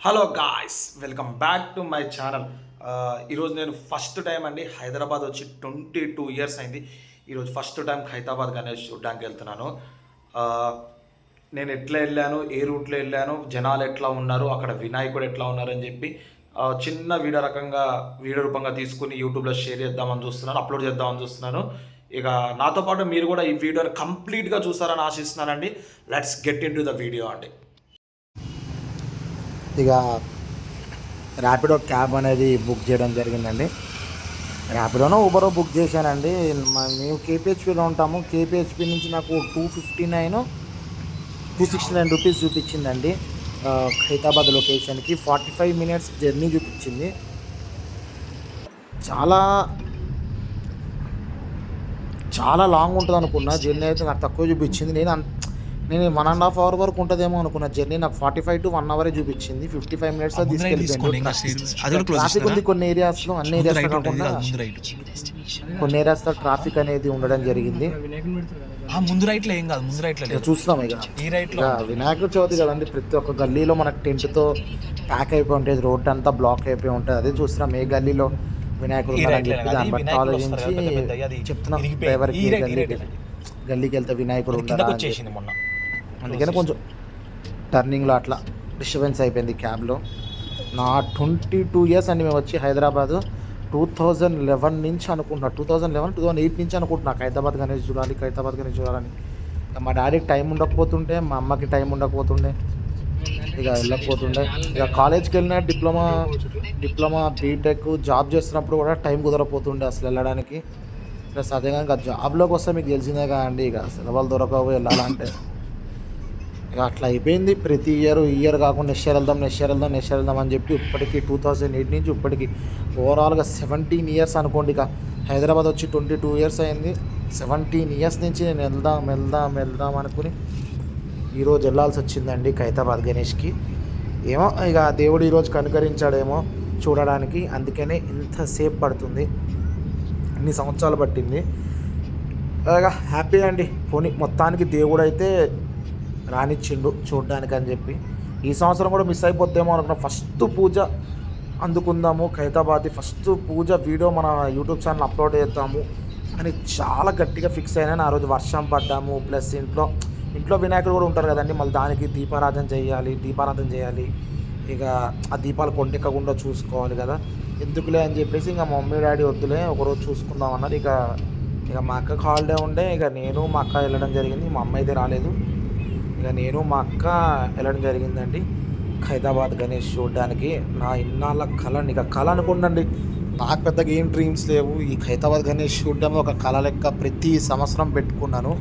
Hello guys, welcome back to my channel. ఈరోజు నేను first time అండి హైదరాబాద్ వచ్చి 22 ఇయర్స్ అయింది. ఈరోజు ఫస్ట్ టైం ఖైతాబాద్ గణేష్ చూడడానికి వెళ్తున్నాను. ఆ, నేను ఎట్లా వెళ్ళాను, ఏ రూట్లో వెళ్ళాను, జనాలు ఎట్లా ఉన్నారు, అక్కడ వినాయకుడు ఎట్లా ఉన్నారు అని చెప్పి చిన్న వీడియో రూపంగా తీసుకుని యూట్యూబ్లో షేర్ చేద్దామని చూస్తున్నాను, అప్లోడ్ చేద్దామని చూస్తున్నాను. ఇక నాతో పాటు మీరు కూడా ఈ వీడియోని కంప్లీట్గా చూస్తారని ఆశిస్తున్నానండి. Let's get into the video అండి. ఇక ర్యాపిడో క్యాబ్ అనేది బుక్ చేయడం జరిగిందండి. ర్యాపిడోనో ఊబరో బుక్ చేశానండి. మేము కేపీహెచ్పిలో ఉంటాము. కేపీహెచ్పి నుంచి నాకు 269 రూపీస్ చూపించిందండి. హైదరాబాద్ లొకేషన్కి 45 మినిట్స్ జర్నీ చూపించింది. చాలా చాలా లాంగ్ ఉంటుంది అనుకున్నా. జర్నీ అయితే నాకు తక్కువ చూపించింది. నేను 1.5 అవర్ వరకు ఉంటుందేమో అనుకున్న జర్నీ. నాకు 45 to 1 అవరే చూపించింది. 55 మినిట్స్లో తీసుకెళ్ళిపోయింది. ట్రాఫిక్ ఉంది కొన్ని ఏరియాస్లో, అన్ని ఏరియాస్లో కాకుండా కొన్ని ఏరియాస్లో ట్రాఫిక్ అనేది ఉండడం జరిగింది. ముందు రైట్లో ఏం కాదు, ముందు రైట్లో చూస్తున్నాం. ఇక వినాయకుడు చవితి కదండి, ప్రతి ఒక్క గల్లీలో మనకు టెంట్తో ప్యాక్ అయిపోయి ఉంటుంది, రోడ్ అంతా బ్లాక్ అయిపోయి ఉంటుంది. అదే చూస్తున్నాం ఏ గల్లీలో వినాయకుడు ఉన్నారని చెప్పి దాన్ని బట్టి ఆలోచించి చెప్తున్నాం డ్రైవర్కి గల్లీకి వెళ్తే వినాయకుడు ఉంటారా. అందుకని కొంచెం టర్నింగ్లో అట్లా డిస్టర్బెన్స్ అయిపోయింది క్యాబ్లో. నా 22 ఇయర్స్ అండి మేము వచ్చి హైదరాబాదు 2011 నుంచి అనుకుంటున్నా, 2008 నుంచి అనుకుంటున్నా హైదరాబాద్ గణేష్ చూడాలని. మా డాడీకి టైం ఉండకపోతుండే, మా అమ్మకి టైం ఉండకపోతుండే, ఇక వెళ్ళకపోతుండే. ఇక కాలేజ్కి వెళ్ళిన డిప్లొమా బీటెక్ జాబ్ చేస్తున్నప్పుడు కూడా టైం కుదరపోతుండే అసలు వెళ్ళడానికి. ప్లస్ అదే కనుక జాబ్లోకి వస్తే మీకు తెలిసిందే కదండి, ఇక సెలవులు దొరకవు వెళ్ళాలంటే. ఇక అట్లా అయిపోయింది. ప్రతి ఇయర్ కాకుండా నెక్స్ట్ ఇయర్ వెళ్దాం అని చెప్పి ఇప్పటికీ 2008 నుంచి ఇప్పటికి ఓవరాల్గా 17 ఇయర్స్ అనుకోండి. ఇక హైదరాబాద్ వచ్చి 22 ఇయర్స్ అయింది. 17 ఇయర్స్ నుంచి నేను వెళ్దాం అనుకుని ఈరోజు వెళ్ళాల్సి వచ్చిందండి ఖైతాబాద్ గణేష్కి. ఏమో ఇక దేవుడు ఈరోజు కనుకరించాడేమో చూడడానికి, అందుకనే ఇంతసేపు పడుతుంది, ఇన్ని సంవత్సరాలు పట్టింది. ఇక హ్యాపీ అండి. పోనీ మొత్తానికి దేవుడు అయితే రానిచ్చిండు చూడడానికి అని చెప్పి. ఈ సంవత్సరం కూడా మిస్ అయిపోద్దేమో అనుకున్నా. ఫస్ట్ పూజ అందుకుందాము ఖైతాబాద్, ఫస్ట్ పూజ వీడియో మన యూట్యూబ్ ఛానల్ అప్లోడ్ చేద్దాము అని చాలా గట్టిగా ఫిక్స్ అయినా. ఆ రోజు వర్షం పడ్డాము, ప్లస్ ఇంట్లో వినాయకుడు కూడా ఉంటారు కదండి, మళ్ళీ దానికి దీపారాధన చేయాలి. ఇక ఆ దీపాలు కొండెక్కకుండా చూసుకోవాలి కదా, ఎందుకులే అని చెప్పేసి ఇంకా మమ్మీ డాడీ వద్దులే ఒకరోజు చూసుకుందాం అన్నారు. ఇక మా అక్కకి హాలిడే ఉండే, ఇక నేను మా అక్క వెళ్ళడం జరిగింది. మా అమ్మ అయితే రాలేదు. ఇక నేను మా అక్క వెళ్ళడం జరిగిందండి ఖైతాబాద్ గణేష్ చూడడానికి. నా ఇన్నాళ్ళ కళ, ఇక కళ అనుకుండండి, నాకు పెద్దగా ఏం డ్రీమ్స్ లేవు. ఈ ఖైతాబాద్ గణేష్ చూడడం ఒక కళ లెక్క ప్రతి సంవత్సరం పెట్టుకున్నాను.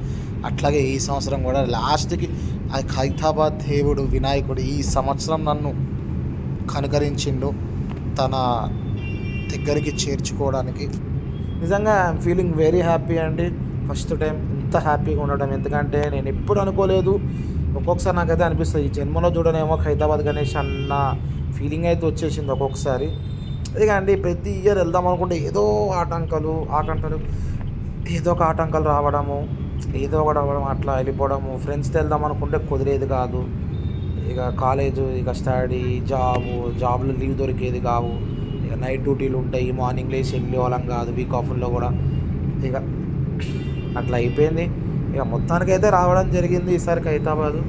అట్లాగే ఈ సంవత్సరం కూడా లాస్ట్కి ఆ ఖైతాబాద్ దేవుడు వినాయకుడు ఈ సంవత్సరం నన్ను కనుకరించిండు తన దగ్గరికి చేర్చుకోవడానికి. నిజంగా ఐఎమ్ ఫీలింగ్ వెరీ హ్యాపీ అండి. ఫస్ట్ టైం ఇంత హ్యాపీగా ఉండడం, ఎందుకంటే నేను ఎప్పుడు అనుకోలేదు. ఒక్కొక్కసారి నాకైతే అనిపిస్తుంది ఈ జన్మలో చూడనేమో ఖైతాబాద్ గణేష్ అన్న ఫీలింగ్ అయితే వచ్చేసింది ఒక్కొక్కసారి. ఇక అండి ప్రతి ఇయర్ వెళ్దాం అనుకుంటే ఏదో ఒక ఆటంకాలు రావడము, ఏదో ఒకటి అవ్వడం, అట్లా వెళ్ళిపోవడము. ఫ్రెండ్స్తో వెళ్దాం అనుకుంటే కుదిరేది కాదు. ఇక కాలేజు, ఇక స్టడీ, జాబ్లో లీవ్ దొరికేది కావు. ఇక నైట్ డ్యూటీలు ఉంటాయి, మార్నింగ్ లేచి వెళ్ళే వాళ్ళం కాదు వీక్ ఆఫ్లో కూడా. ఇక అట్లా అయిపోయింది. ఇక మొత్తానికైతే రావడం జరిగింది ఈసారి ఖైతాబాదు.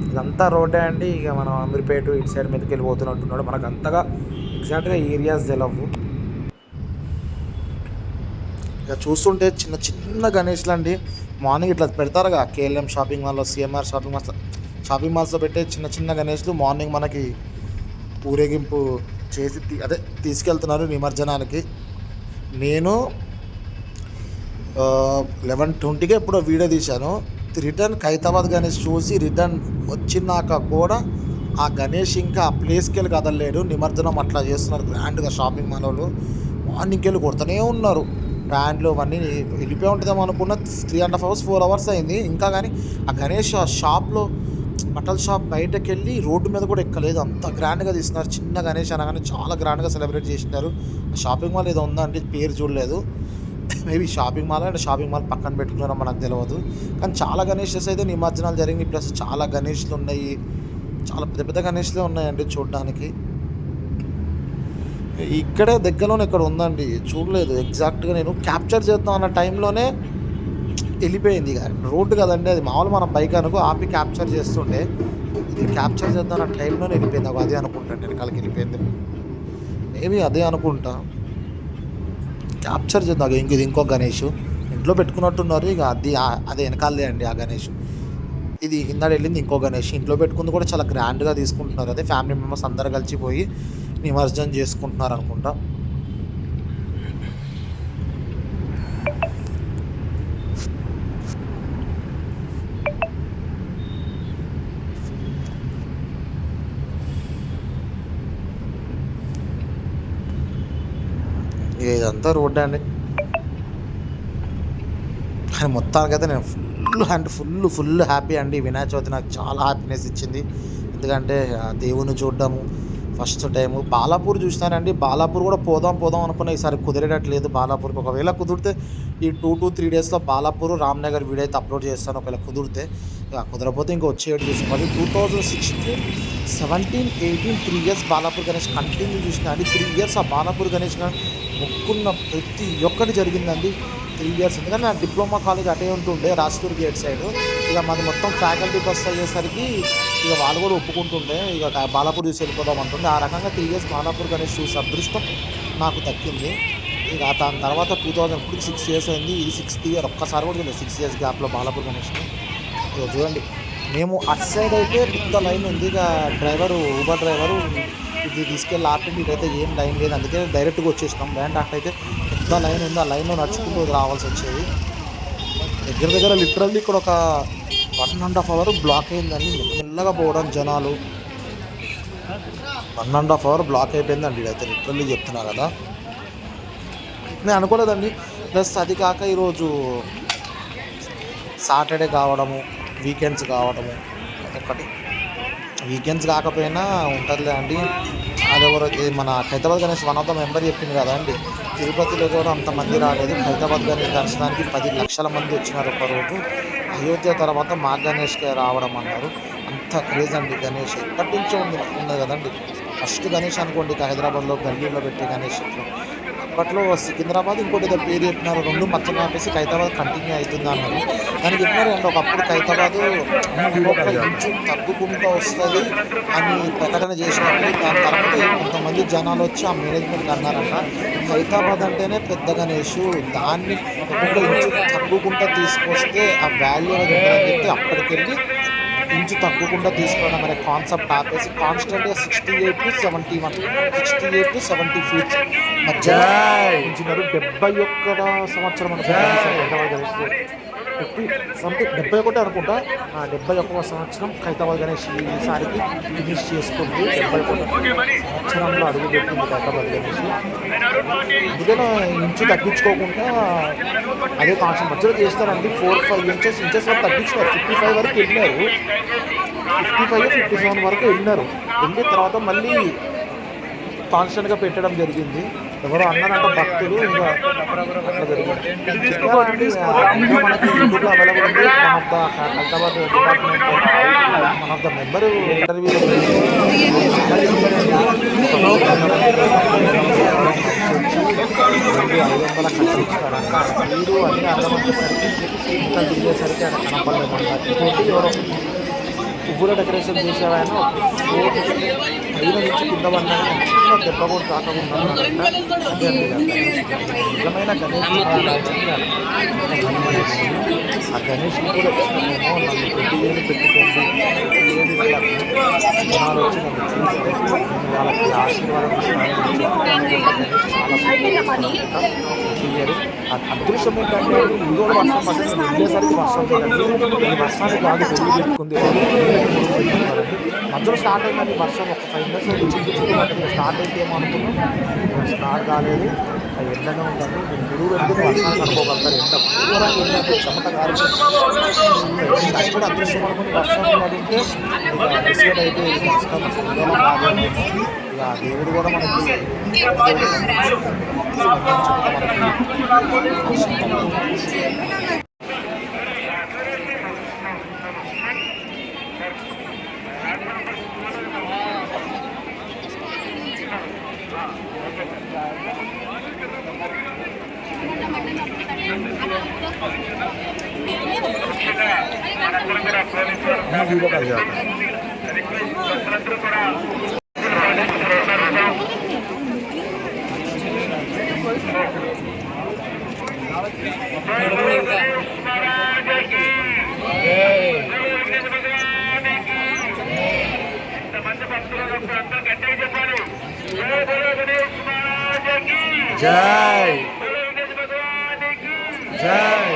ఇదంతా రోడ్డే అండి. ఇక మనం అమీర్పేట ఇటు సైడ్ మీదకి వెళ్ళిపోతున్నట్టున్నాడు. మనకు అంతగా ఎగ్జాక్ట్గా ఏరియాస్ తెలవు. ఇక చూస్తుంటే చిన్న గణేష్లు అండి. మార్నింగ్ ఇట్లా పెడతారుగా కేఎల్ఎం షాపింగ్ మాల్లో, సిఎంఆర్ షాపింగ్ మాల్స్లో పెట్టే చిన్న గణేష్లు మార్నింగ్ మనకి ఊరేగింపు చేసి తీసుకెళ్తున్నారు నిమజ్జనానికి. నేను 11:20కే ఎప్పుడో వీడియో తీశాను. రిటర్న్ ఖైతాబాద్ గణేష్ చూసి రిటర్న్ వచ్చినాక కూడా ఆ గణేష్ ఇంకా ఆ ప్లేస్కి వెళ్ళి కదలలేడు. నిమజ్జనం అట్లా చేస్తున్నారు గ్రాండ్గా షాపింగ్ మాల్ వాళ్ళు. మార్నింగ్కి వెళ్ళి కొడుతూనే ఉన్నారు. బ్యాండ్లు అవన్నీ వెళ్ళిపోయి ఉంటుందేమో అనుకున్న 3.5 hours 4 hours అయింది ఇంకా. కానీ ఆ గణేష్ షాప్లో, బట్టల షాప్ బయటకు వెళ్ళి రోడ్డు మీద కూడా ఎక్కలేదు. అంత గ్రాండ్గా తీస్తున్నారు. చిన్న గణేష్ అనగానే చాలా గ్రాండ్గా సెలబ్రేట్ చేసినారు. షాపింగ్ మాల్ ఏదో ఉందంటే పేరు చూడలేదు, మేబీ షాపింగ్ మాల్ పక్కన పెట్టుకున్నారో మనకు తెలియదు. కానీ చాలా గణేషెస్ అయితే నిమజ్జనాలు జరిగినాయి. ప్లస్ చాలా గణేష్లు ఉన్నాయి, చాలా పెద్ద పెద్ద గణేష్లే ఉన్నాయండి చూడడానికి. ఇక్కడే దగ్గరలోనే ఇక్కడ ఉందండి, చూడలేదు ఎగ్జాక్ట్గా. నేను క్యాప్చర్ చేద్దాం అన్న టైంలోనే వెళ్ళిపోయింది. ఇక రోడ్డు కదండి అది, మామూలు మనం బైక్ అనుకో ఆపి క్యాప్చర్ చేస్తుండే, ఇది క్యాప్చర్ చేద్దాం అన్న టైంలోనే వెళ్ళిపోయింది. అదే అనుకుంటాను నేను, వెనకాలకి వెళ్ళిపోయింది మేబీ అదే అనుకుంటా. క్యాప్చర్ చేద్దాం. ఇది ఇంకో గణేష్ ఇంట్లో పెట్టుకున్నట్టున్నారు. ఇక అదే వెనకాలదే అండి ఆ గణేష్. ఇది కింద వెళ్ళింది ఇంకో గణేష్. ఇంట్లో పెట్టుకుంది కూడా చాలా గ్రాండ్గా తీసుకుంటున్నారు. అదే ఫ్యామిలీ మెంబర్స్ అందరు కలిసిపోయి నిమజ్జనం చేసుకుంటున్నారు అనుకుంటా. ఇదంతా రోడ్డే అండి. కానీ మొత్తానికైతే నేను ఫుల్ హ్యాపీ అండి. వినాయక చవితి నాకు చాలా హ్యాపీనెస్ ఇచ్చింది. ఎందుకంటే దేవుని చూడడము ఫస్ట్ టైము. బాలాపూర్ చూసినానండి, బాలాపూర్ కూడా పోదాం అనుకున్నా. ఈసారి కుదిరేటట్లేదు బాలాపూర్కి. ఒకవేళ కుదిరితే ఈ 2 to 3 డేస్లో బాలాపూర్ రామ్నగర్ వీడియో అయితే అప్లోడ్ చేస్తాను ఒకవేళ కుదిరితే. కుదరపోతే ఇంకో వచ్చేటి చూస్తాం. అది 2016, 17, 18 3 years బాలాపూర్ గణేష్ కంటిన్యూ చూసిన అండి. 3 years ఆ బాలాపూర్ గణేష్ మొక్కున్న ప్రతి ఒక్కటి జరిగిందండి 3 years. ఎందుకంటే నా డిప్లొమా కాలేజ్ అటే ఉంటుండే రాజపూర్ గేట్ సైడ్. ఇక మాది మొత్తం ఫ్యాకల్టీ బస్ అయ్యేసరికి ఇక వాళ్ళు కూడా ఒప్పుకుంటుండే ఇక బాలాపూర్ చూసి వెళ్ళిపోదాం అంటుండే. ఆ రకంగా 3 years బాలాపూర్ గణేష్ చూసే అదృష్టం నాకు దక్కింది. ఇక దాని తర్వాత 2000 6 years అయింది. ఇది 6th year. ఒక్కసారి కూడా చూడలేదు 6 years గ్యాప్లో బాలాపూర్ గణేష్ని. ఇక చూడండి, మేము అటు సైడ్ అయితే పెద్ద లైన్ ఉంది. ఇక ఊబర్ డ్రైవరు ఇది తీసుకెళ్ళి ఆపండి, ఇదైతే ఏం లైన్ లేదు, అందుకే డైరెక్ట్గా వచ్చేసినాం. లేదంటే అట్టయితే పెద్ద లైన్ ఉంది, ఆ లైన్లో నడుచుకుంటూ రావాల్సి వచ్చేది. దగ్గర లిటరల్లీ ఇక్కడ ఒక 1.5 hour బ్లాక్ అయిందండి. మెల్లగా పోవడం జనాలు 1.5 hour బ్లాక్ అయిపోయిందండి. ఇదైతే లిటరల్లీ చెప్తున్నా కదా, నేను అనుకోలేదండి. ప్లస్ అది కాక ఈరోజు సాటర్డే కావడము, వీకెండ్స్ కావడము, ఒకటి వీకెండ్స్ కాకపోయినా ఉంటుందిలే అండి. అదెవరో మన Hyderabad Ganesh one of the member చెప్పింది కదా అండి, తిరుపతిలో కూడా అంతమంది రాలేదు, హైదరాబాద్ గణేష్ దర్శనానికి 10 లక్షల మంది వచ్చినారు ఒకరోజు. అయోధ్య తర్వాత మా గణేష్కి రావడం అన్నారు. అంత క్రేజ్ అండి గణేష్. ఎప్పటి నుంచో ఉన్నది కదండి. ఫస్ట్ గణేష్ అనుకోండి ఇక హైదరాబాద్లో గల్లీలో పెట్టే గణేష్. అప్పట్లో సికింద్రాబాద్ ఇంకోటి ఏదో పేరు చెప్పినారు, 2 మచ్చలు ఆపేసి ఖైరతాబాద్ కంటిన్యూ అవుతుంది అన్నారు. దానికి చెప్పినారు అండి ఒకప్పుడు ఖైరతాబాద్ ఇంకొక ఇంచు తగ్గుకుంటూ వస్తుంది అని ప్రకటన చేసినప్పుడు దాని తర్వాత కొంతమంది జనాలు వచ్చి ఆ మేనేజ్మెంట్కి అన్నారంట, ఖైరతాబాద్ అంటేనే పెద్ద గణేష్, దాన్ని ఒక్కొక్క ఇంచు తగ్గుకుంటూ తీసుకొస్తే ఆ వాల్యూ అనేది ఉంటుందని చెప్పి అప్పటికెళ్ళి ఇంచు తగ్గకుండా తీసుకోవడం అనే కాన్సెప్ట్ ఆపేసి కాన్స్టెంట్గా 68 to 70 feet మధ్య ఉంచినారు. 71 సంవత్సరం సంథింగ్ 71 అనుకుంటా. 71వ సంవత్సరం ఖైరతాబాద్ గణేష్ ఈసారికి ఫినిష్ చేసుకుంటూ 71 సంవత్సరంలో అడుగుపెట్టింది ఖైరతాబాద్ గణేష్. అందుకనే ఇంచు తగ్గించుకోకుండా అదే కాన్సెప్ట్ మధ్యలో చేస్తారండి. 4-5 ఇంచెస్ వరకు తగ్గించినారు. 55 వరకు వెళ్ళినారు, 55-57 వరకు వెళ్ళిన తర్వాత మళ్ళీ కాన్స్టెంట్గా పెట్టడం జరిగింది. ఎవరో అన్నారంట భక్తులు, ఇంకా అట్లా జరిగింది. మనకి యూట్యూబ్లో అవైలబుల్ ఉంది. One of the Hyderabad department one of the member interview 500 కట్టించారంట. మీరు అన్నీ అర్థమయ్యేసరికి ఇంకా తిరిగేసరికి అక్కడ కనపడలేమంట. ఇంకోటి ఎవరో పువ్వుల డెకరేషన్ చేసేవాయన పైన నుంచి కింద పడినా దెబ్బ కూడా తాకకుండా నిజమైన గణేష్ ఆ గణేష్ కూడా వచ్చినామేమో నన్ను పెట్టుకోండి జనాలు వచ్చి నన్ను చూసి వాళ్ళకి ఆశీర్వాదం అదృశ్యం ఏంటంటే ఇంకో వర్షం పడుతుంది, వెళ్ళేసరికి వర్షం లేదండి. ఈ వర్షానికి కాదు పెళ్లి పెట్టుకుంది మధ్యలో స్టార్ట్ అయిందండి వర్షం. ఒక 5 minutes స్టార్ట్ అయితే ఏమో అనుకున్నాం, స్టార్ట్ కాలేదు. అది ఎండనే ఉందండి. మీరు గురువు పెట్టుకుని వర్షానికి అనుకోగలుగుతారు. ఎండ పూర్వంగా ఏంటంటే చెమట కారుతుంది. కష్టపడి అదృశ్యం అనుకుని వర్షం పడుంటే ఇక డిసైడ్ అయితే కష్టం బాగా. ఇక దేవుడు కూడా మనకి వీడియో కాల్ చేయాలి. జై జై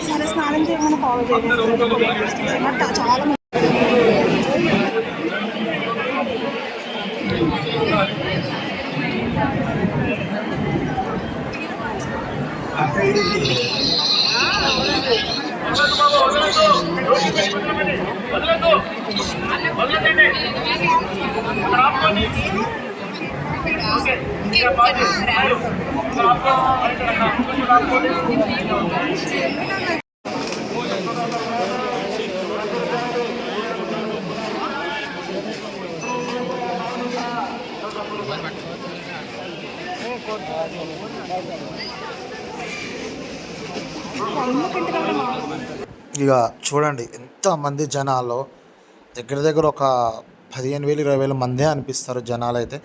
సరే స్నానం చేయమని ఫాలో చేయాలి చాలా ఇక చూడండి ఎంతమంది జనాలు దగ్గర దగ్గర ఒక 15,000 20,000 మందే అనిపిస్తారు జనాలు అయితే.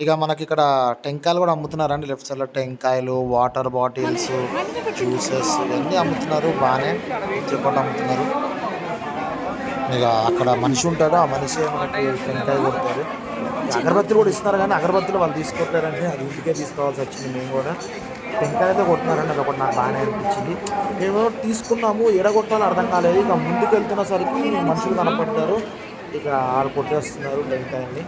ఇక మనకి ఇక్కడ టెంకాయలు కూడా అమ్ముతున్నారండి. లెఫ్ట్ సైడ్లో టెంకాయలు, వాటర్ బాటిల్స్, జ్యూసెస్ ఇవన్నీ అమ్ముతున్నారు. బాగానే తిరుపతి అమ్ముతున్నారు. ఇక అక్కడ మనిషి ఉంటాడు, ఆ మనిషి మనకి టెంకాయ కొడతారు. అగరబత్తులు కూడా ఇస్తున్నారు కానీ అగరబత్తులు వాళ్ళు తీసుకోవట్లేరండి, అది ఇంటికే తీసుకోవాల్సి వచ్చింది. మేము కూడా టెంకాయ అయితే కొట్టినారండి, అది ఒకటి నాకు బాగానే అనిపించింది. మేము తీసుకున్నాము, ఎడగొట్టాలో అర్థం కాలేదు. ఇక ముందుకు వెళ్తున్న సరికి మనుషులు కనపడ్డారు, ఇక ఆడ కొట్టేస్తున్నారు టెంకాయని.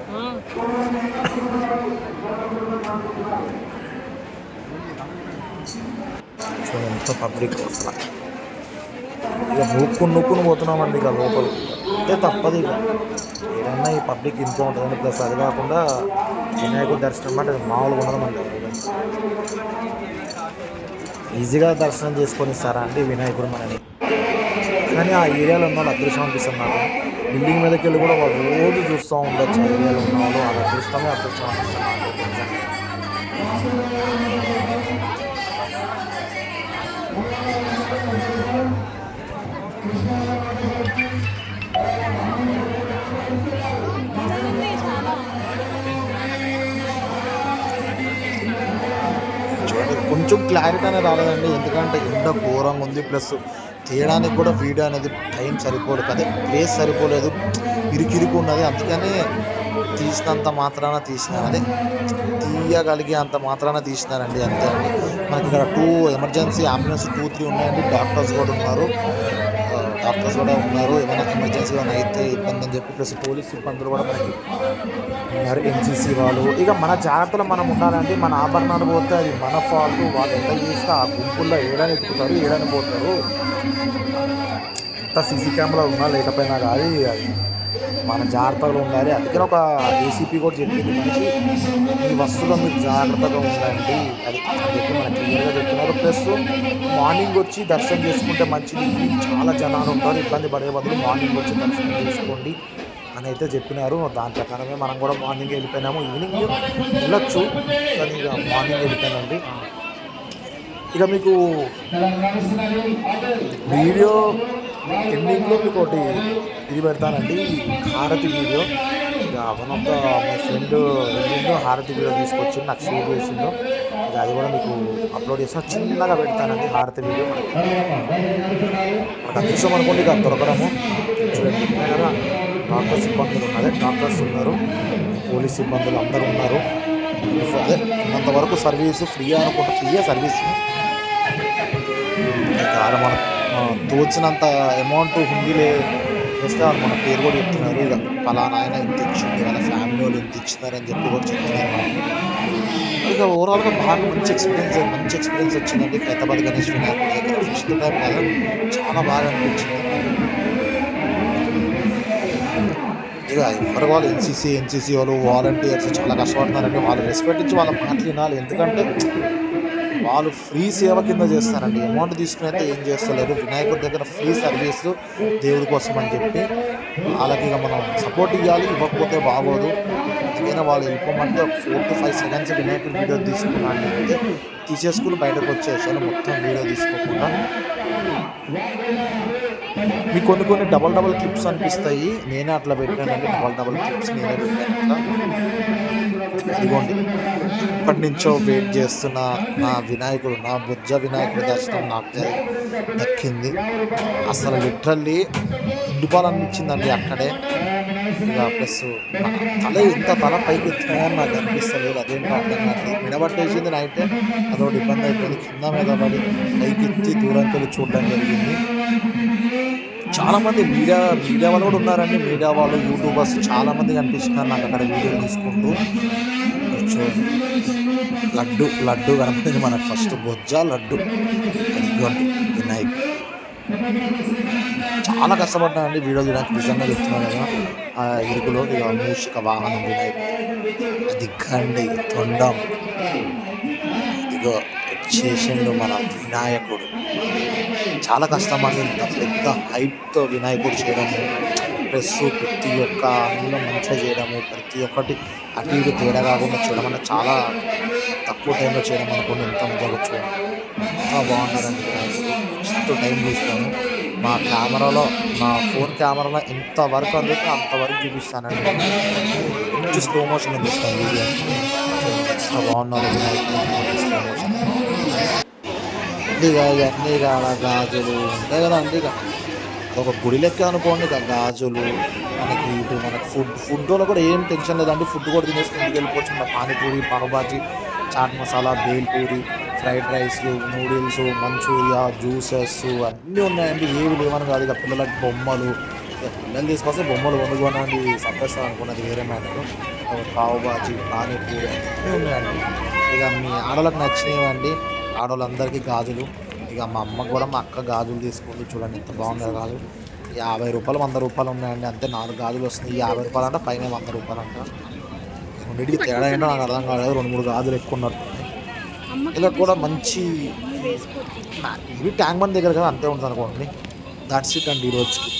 చూడండి ఎంత పబ్లిక్ అసలు. ఇక నూక్కుని పోతున్నామండి ఇక లోపల. అంటే తప్పదు ఇక ఏదన్నా ఈ పబ్లిక్ ఇంత ఉంటుందండి. ప్లస్ అది కాకుండా వినాయకుడి దర్శనం అంటే మామూలుగా ఉండదండి. ఈజీగా దర్శనం చేసుకొని ఇస్తారా అండి వినాయకుడు మనని. కానీ ఆ ఏరియాలో ఉన్న వాళ్ళు అదృష్టం అనిపిస్తుంది నాకు. బిల్డింగ్ మీదకి వెళ్ళి కూడా వాళ్ళు రోజు చూస్తూ ఉండొచ్చు. ఆ ఏరియాలో ఉన్న వాళ్ళు వాళ్ళ అదృష్టం అనిపిస్తుంది నాకు. కొంచెం క్లారిటీ అనేది రాలేదండి, ఎందుకంటే ఎండ ఘోరంగా ఉంది. ప్లస్ తీయడానికి కూడా వీడియో అనేది టైం సరిపోలేదు, అదే ప్లేస్ సరిపోలేదు, ఇరుకిరుకు ఉన్నది. అందుకని తీసినంత మాత్రాన తీసినాను, అదే తీయగలిగే అంత మాత్రాన తీసినానండి, అంతే అండి. మనకి ఇక్కడ 2 ఎమర్జెన్సీ అంబులెన్స్ 2-3 ఉన్నాయండి. డాక్టర్స్ కూడా ఉన్నారు, ఏమైనా ఎమర్జెన్సీ ఏమైనా అయితే ఇబ్బంది అని చెప్పి. ప్లస్ పోలీస్ సిబ్బందులు కూడా మనకి ఉన్నారు, ఎన్సీసీ వాళ్ళు. ఇక మన జాగ్రత్తలో మనం ఉండాలండి. మన ఆభరణాలు పోతే అది మన ఫాల్ట్. వాళ్ళు ఎంత చేస్తే ఆ గుంపుల్లో ఏడాని ఎత్తుకుతారు, ఏడాని పోతారు. ఎంత సీసీ కెమెరా ఉన్నా లేకపోయినా కానీ అది మన జాగ్రత్తగా ఉండాలి. అందుకని ఒక ఏసీపీ కూడా చెప్పింది మనకి, ఈ వస్తువులో మీరు జాగ్రత్తగా ఉండండి అది అని చెప్పి మనకి క్లియర్గా చెప్తున్నారు. ప్లస్ మార్నింగ్ వచ్చి దర్శనం చేసుకుంటే మంచిది. చాలా జనాలు ఉంటారు, ఇబ్బంది పడే బదులు మార్నింగ్ వచ్చి దర్శనం చేసుకోండి అని అయితే చెప్పినారు. దాని ప్రకారమే మనం కూడా మార్నింగ్ వెళ్ళిపోయినాము. ఈవినింగ్ వెళ్ళొచ్చు కానీ ఇక మార్నింగ్ వెళ్ళిపోయినండి. ఇక మీకు వీడియో ఎండింగ్లో మీకు ఒకటి ఇది పెడతానండి, హారతి వీడియో. ఇక one of the my friend ఎండింగ్లో హారతి వీడియో తీసుకొచ్చి నాకు షేర్ చేసిండు. ఇక అది కూడా మీకు అప్లోడ్ చేస్తా, చిన్నగా పెడతానండి హారతి వీడియో. మనకు అదృష్టం అనుకోండి ఇక దొరకడము. చూడండి కదా, డాక్టర్ సిబ్బందులు ఉన్నారు, డాక్టర్స్ ఉన్నారు, పోలీస్ సిబ్బందులు అందరూ ఉన్నారు. అదే ఉన్నంతవరకు సర్వీసు ఫ్రీ అనుకుంటే ఫ్రీయే సర్వీస్. ఆడ మన తోచినంత అమౌంట్ హుండీలే వేస్తే వాళ్ళు మన పేరు కూడా చెప్తున్నారు. ఇక పలానా ఆయన ఇంత ఇచ్చింది, వాళ్ళ ఫ్యామిలీ వాళ్ళు ఇంత ఇచ్చినారని చెప్పి కూడా చెప్తున్నారు మనకి. ఇక ఓవరాల్గా బాగా మంచి ఎక్స్పీరియన్స్ వచ్చిందండి ఖైరతాబాద్ గణేష్ వినాయకుడి దగ్గర. ఫస్ట్ టైం కదా, చాలా బాగా అనిపించింది. ఇక ఎవరు వాళ్ళు ఎన్సీసీ వాళ్ళు వాలంటీర్స్ చాలా కష్టపడుతున్నారండి. వాళ్ళు రెస్పెక్ట్ ఇచ్చి వాళ్ళ మాటలు వినాలి. ఎందుకంటే వాళ్ళు ఫ్రీ సేవ కింద చేస్తారండి, అమౌంట్ తీసుకుని అయితే ఏం చేస్తలేరు. వినాయకుడి దగ్గర ఫ్రీ సర్వీస్ దేవుడి కోసం అని చెప్పి వాళ్ళకి ఇక మనం సపోర్ట్ ఇవ్వాలి, ఇవ్వకపోతే బాగోదు. అందుకైనా వాళ్ళు వెళ్ళిపోమంటే 4 to 5 seconds వినాయకుడి వీడియో తీసుకున్నాను అంటే తీసేసుకుని బయటకు వచ్చేసాను, మొత్తం వీడియో తీసుకోకుండా. మీకు కొన్ని డబల్ క్లిప్స్ అనిపిస్తాయి, నేనే అట్లా పెట్టానండి. డబల్ క్లిప్స్ నేనే పెట్టాను అట్లా. ఇదిగోండి, ఇప్పటి నుంచో వెయిట్ చేస్తున్న నా వినాయకుడు, నా బుజ్జ వినాయకుడి దర్శనం నాకు దక్కింది. అసలు లిటరల్లీ ఉండిపోవాలనిపించిందండి అక్కడే. ఇక ప్లస్ తల పైకి ఎత్తున్నాయని నాకు అనిపిస్తలేదు, అదేంటో అర్థం కావట్లేదు. వినబట్టేసింది నైటే, అదొకటి ఇబ్బంది అయిపోయింది. కింద మీద పడి పైకి ఎత్తి దూరంకి వెళ్ళి చూడడం జరిగింది. చాలామంది మీడియా వాళ్ళు కూడా ఉన్నారండి, మీడియా వాళ్ళు, యూట్యూబర్స్ చాలామంది కనిపిస్తున్నారు నాకు అక్కడ వీడియోలు తీసుకుంటూ. చూడండి, లడ్డు కనపడింది మనకు ఫస్ట్, బొజ్జ లడ్డు. ఇదిగోండి వినాయక్, చాలా కష్టపడ్డానండి వీడియో తీయడానికి, నిజంగా చెప్తున్నాను కదా. ఆ ఇరుకులో ఇక మూషిక వాహనం వినాయక్, అది గండి తొండం. ఇదిగో వచ్చేసిండు మన వినాయకుడు. చాలా కష్టం అండి ఇంత పెద్ద హైట్తో వినాయకుడు చేయడము, ప్లస్ ప్రతి ఒక్క అందులో మంచిగా చేయడము, ప్రతి ఒక్కటి అటు ఇటు తేడా కాకుండా చేయడం అంటే చాలా తక్కువ టైంలో చేయడం అనుకోండి. ఎంత మంచిగా చూడండి, ఎంత బాగున్నారండి వినాయకుడు. ఫస్ట్ టైం చూసినాను మా కెమెరాలో, నా ఫోన్ కెమెరాలో ఎంతవరకు అందుకే అంతవరకు చూపిస్తానండి. మంచి స్లో మోషన్ చూస్తాను వీడియో, ఎంత బాగున్నారు వినాయకుడు స్లో మోషన్. ఇక ఇవన్నీ ఇక గాజులు ఉంటాయి కదా అండి, ఇక ఒక గుడి లెక్క అనుకోండి. ఇక గాజులు మనకి ఇటు మనకి ఫుడ్లో కూడా ఏం టెన్షన్ లేదండి. ఫుడ్ కూడా తినేసుకుని ఇంటికి వెళ్ళిపోవచ్చు. మన పానీపూరి, పావుబాజీ, చాట్ మసాలా, బేల్పూరి, ఫ్రైడ్ రైస్లు, నూడిల్స్, మంచూరియా, జ్యూసెస్ అన్నీ ఉన్నాయండి. ఏవి లేవని కాదు. ఇక పిల్లలకి బొమ్మలు, ఇక పిల్లలు తీసుకొస్తే బొమ్మలు వండుకోనండి, సంపేస్తారు అనుకున్నది వేరే మ్యాటర్. పావుబాజీ, పానీపూరి అన్నీ ఉన్నాయండి. ఇక మీ ఆడలకు నచ్చినవండి, ఆడవాళ్ళందరికీ గాజులు. ఇక మా అమ్మకు కూడా మా అక్క గాజులు తీసుకుంది. చూడండి ఎంత బాగుంది గాజులు. 50 రూపాయలు 100 రూపాయలు ఉన్నాయండి అంతే. 4 గాజులు వస్తున్నాయి. 50 రూపాయలు అంట, పైన 100 రూపాయలు అంట. రెండింటికి తేడా ఏంటో నాకు అర్థం కాలేదు. 2-3 గాజులు ఎక్కువ ఉన్నట్టు. ఇలా కూడా మంచి ఇవి ట్యాంక్ బండ్ దగ్గర కదా, అంతే ఉంటుంది అనుకోండి. దాట్స్ ఇట్ అండి ఈరోజుకి.